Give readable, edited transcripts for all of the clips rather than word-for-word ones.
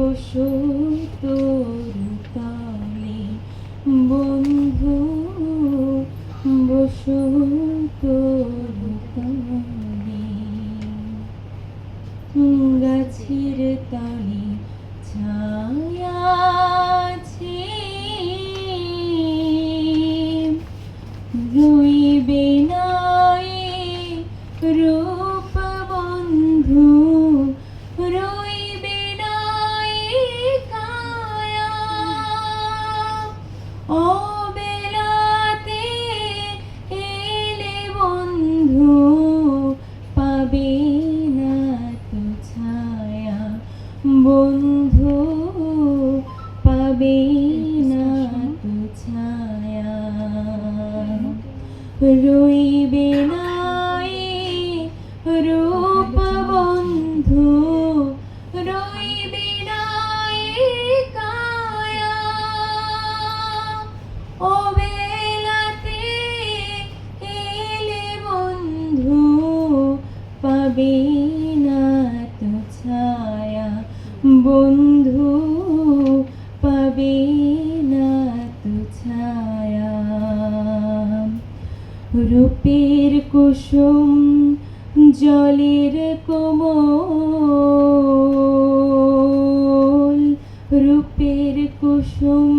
বসো তোর তলে বন্ধু, বসো তোর তলে। গাছের তলে ছায়া আছে, রইবে না এ রূপ বন্ধু, রইবে না এ কায়া। অবেলাতে এলে বন্ধু, পাবে না তো ছায়া বন্ধু, পাবে না তো ছায়া। রইবে না এ রূপ বন্ধু, রইবে না এ কায়া। অবেলাতে এলে বন্ধু, পাবে না তো ছায়া বন্ধু, পাবে না তো ছায়া। রূপের কুসুম জলের কোমল, রূপের কুসুম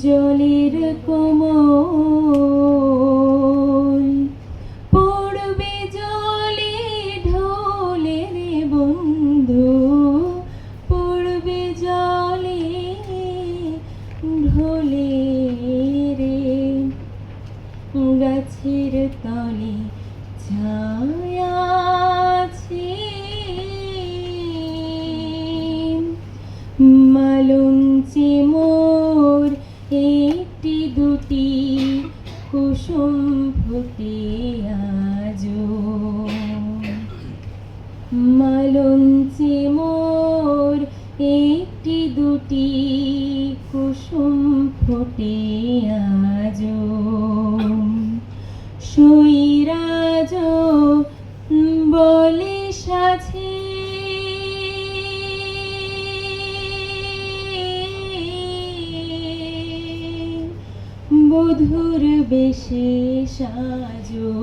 জলের কোমল। পড়বে জলে ঢলে রে বন্ধু, পড়বে জলে ঢলে রে। গাছের তলে ছায়া আছে, মালঞ্চে মোর একটি দুটি কুসুম ফোটে আজো। মালঞ্চে মোর একটি দুটি কুসুম ফোটে আজো। সইরাজ বলে সাথে, বধুর বেশে সাজো।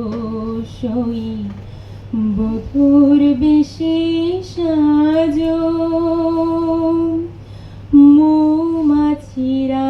সই বধুর বেশে সাজো। মৌমাছিরা